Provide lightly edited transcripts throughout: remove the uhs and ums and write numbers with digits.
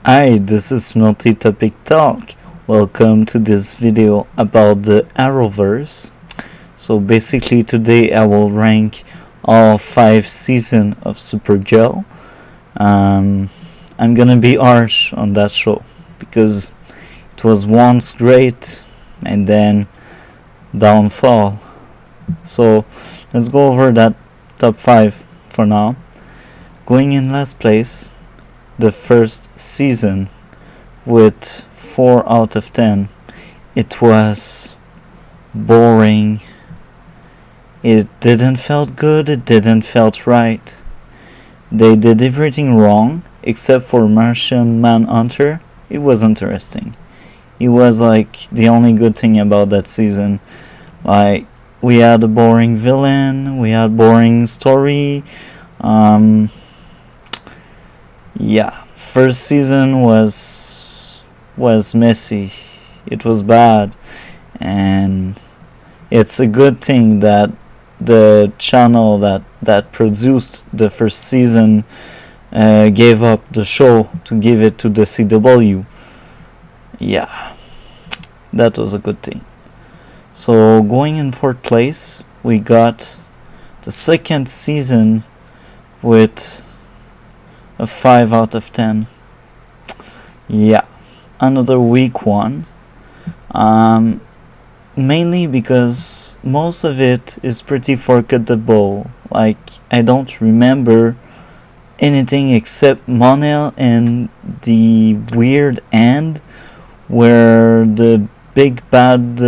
Hi, this is Multi-Topic Talk. Welcome to this video about the Arrowverse. So basically today I will rank all 5 seasons of Supergirl. I'm gonna be harsh on that show because it was once great and then downfall. So let's go over that top 5 for now. Going in last place, the first season with 4 out of 10. It was boring. It didn't felt good, it didn't felt right. They did everything wrong except for Martian Manhunter. It was interesting. It was like the only good thing about that season. Like, we had a boring villain, we had boring story. Yeah, first season was messy. It was bad, and it's a good thing that the channel that produced the first season gave up the show to give it to the CW. Yeah, that was a good thing. So going in fourth place, we got the second season with a 5 out of 10. Yeah, another weak one. Mainly because most of it is pretty forgettable. Like, I don't remember anything except Monel and the weird end where the big bad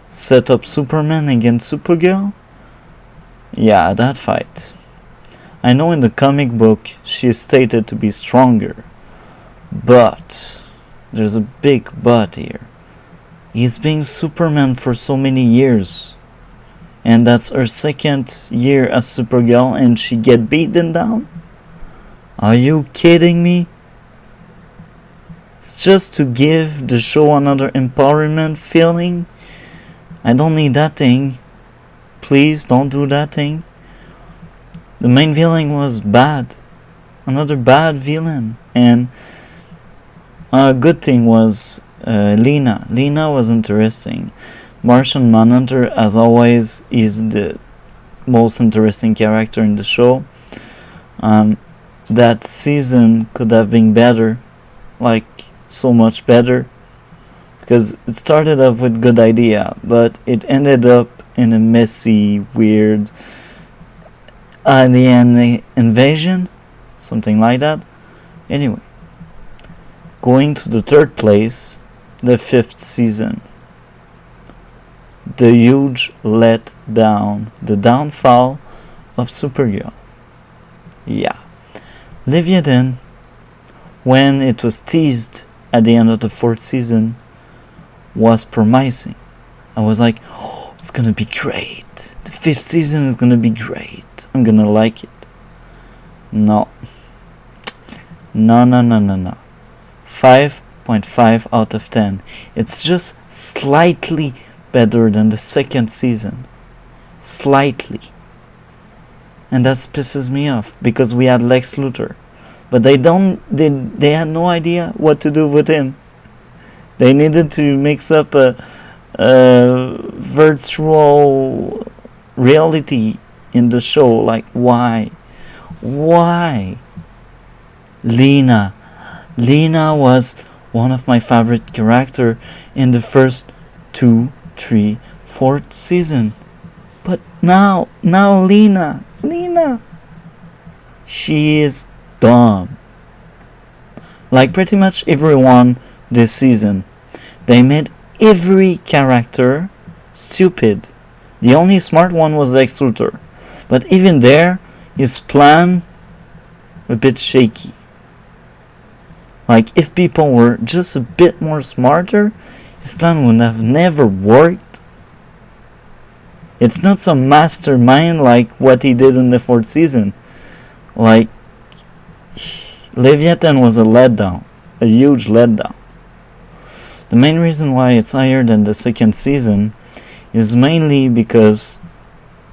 set up Superman against Supergirl. Yeah, that fight. I know in the comic book she is stated to be stronger, but there's a big but here. He's been Superman for so many years, and that's her second year as Supergirl and she get beaten down? Are you kidding me? It's just to give the show another empowerment feeling. I don't need that thing. Please don't do that thing. The main villain was bad. Another bad villain. And a good thing was Lena. Lena was interesting. Martian Manhunter, as always, is the most interesting character in the show. That season could have been better. Like, so much better. Because it started off with good idea, but it ended up in a messy, weird alien invasion, something like that. Anyway, going to the third place, the fifth season, the huge letdown, the downfall of Supergirl. Yeah, Leviathan, when it was teased at the end of the fourth season, was promising. I was like, oh, it's gonna be great. The fifth season is gonna be great. I'm gonna like it. No. 5.5 out of 10. It's just slightly better than the second season. Slightly. And that pisses me off because we had Lex Luthor. But they had no idea what to do with him. They needed to mix up a virtual reality in the show. Like, why? Lena was one of my favorite characters in the first 2, 3, 4th season. But now Lena, she is dumb. Like pretty much everyone this season. They made every character stupid. The only smart one was Lex Luthor. But even there, his plan a bit shaky. Like, if people were just a bit more smarter, his plan would have never worked. It's not some mastermind like what he did in the 4th season. Like, Leviathan was a letdown. A huge letdown. The main reason why it's higher than the second season is mainly because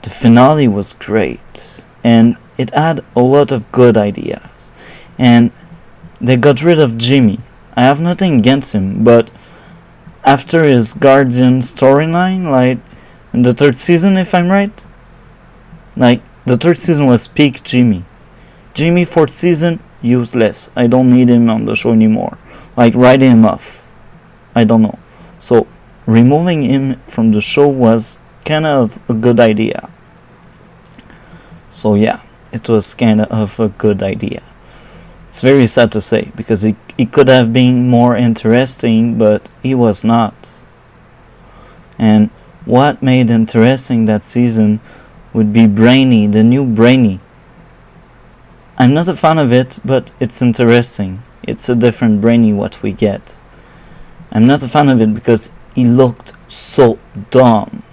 the finale was great and it had a lot of good ideas. And they got rid of Jimmy. I have nothing against him, but after his Guardian storyline, like in the third season, if I'm right, like the third season was peak Jimmy. Jimmy fourth season, useless. I don't need him on the show anymore. Like writing him off. I don't know. So removing him from the show was kind of a good idea. So yeah, it was kind of a good idea. It's very sad to say because it could have been more interesting, but he was not. And what made interesting that season would be Brainy, the new Brainy. I'm not a fan of it, but it's interesting. It's a different Brainy what we get. I'm not a fan of it because he looked so dumb.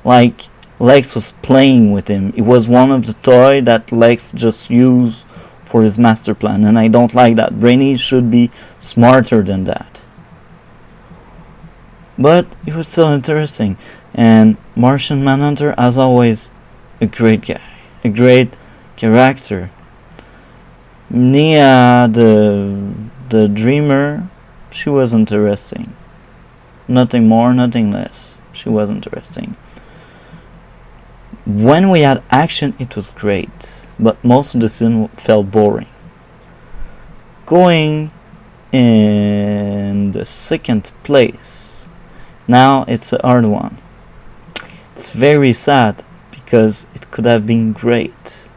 Like Lex was playing with him. It was one of the toys that Lex just used for his master plan, and I don't like that. Brainy should be smarter than that. But it was still interesting. And Martian Manhunter, as always, a great guy. A great character. Nia, the dreamer, she was interesting. Nothing more, nothing less. She was interesting. When we had action, it was great, but most of the scene felt boring. Going in the second place, now it's a hard one. It's very sad because it could have been great,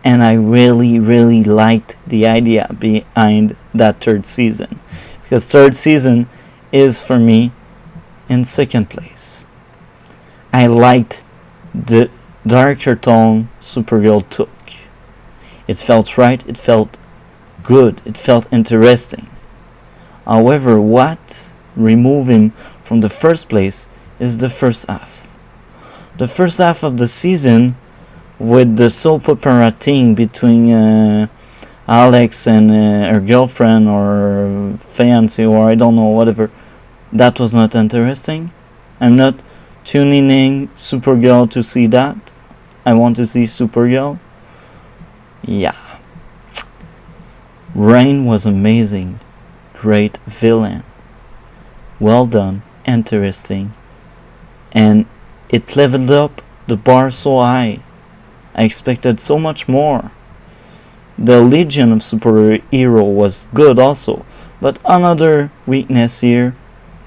and I really liked the idea behind that third season, because third season is for me in second place. I liked the darker tone Supergirl took. It felt right, it felt good, it felt interesting. However, what removed him from the first place is the first half. The first half of the season, with the soap opera thing between Alex and her girlfriend or fiance or I don't know, whatever, that was not interesting. I'm not tuning in Supergirl to see that. I want to see Supergirl. Yeah. Rain was amazing. Great villain. Well done. Interesting. And it leveled up the bar so high. I expected so much more. The Legion of Superhero was good also. But another weakness here,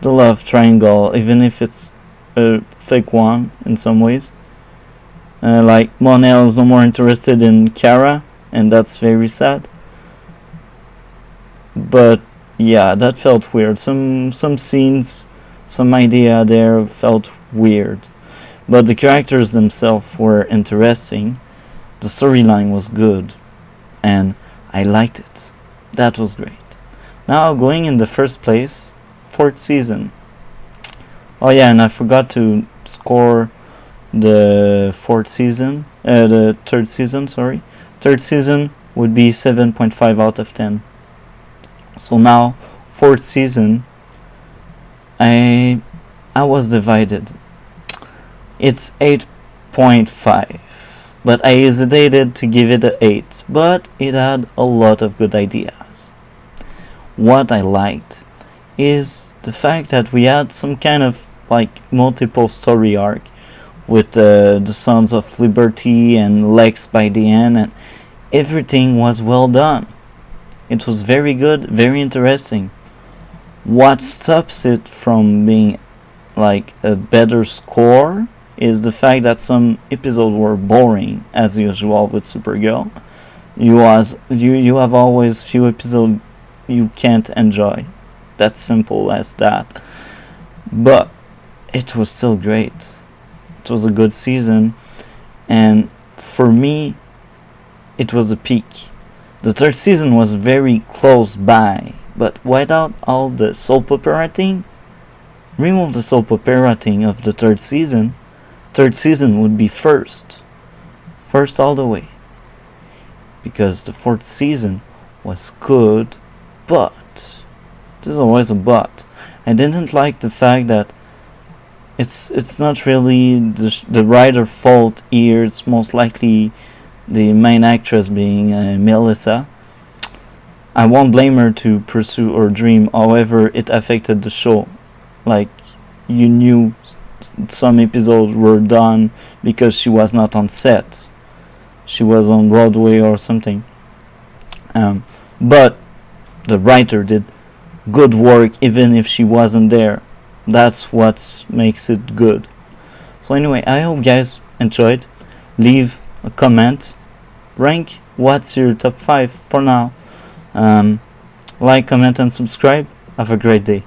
the love triangle, even if it's a fake one in some ways. Like Monel is no more interested in Kara, and that's very sad. But yeah, that felt weird. Some scenes, some idea there felt weird. But the characters themselves were interesting. The storyline was good, and I liked it. That was great. Now going in the first place, fourth season. Oh yeah, and I forgot to score the fourth season, the third season, sorry. Third season would be 7.5 out of 10. So now, fourth season, I was divided. It's 8.5, but I hesitated to give it an 8, but it had a lot of good ideas. What I liked is the fact that we had some kind of like multiple story arc with the Sons of Liberty and Lex by the end, and everything was well done. It was very good, very interesting. What stops it from being like a better score is the fact that some episodes were boring, as usual with Supergirl. You have always few episodes you can't enjoy. That's simple as that. But it was still great. It was a good season, and for me, it was a peak. The third season was very close by, but without all the soap opera thing, remove the soap opera thing of the third season would be first all the way, because the fourth season was good, but there's always a but. I didn't like the fact that it's not really the writer's fault here. It's most likely the main actress being Melissa. I won't blame her to pursue her dream. However, it affected the show. Like, you knew some episodes were done because she was not on set. She was on Broadway or something. But the writer did good work even if she wasn't there. That's what makes it good. So anyway, I hope you guys enjoyed. Leave a comment. Rank what's your top 5 for now. Like, comment, and subscribe. Have a great day.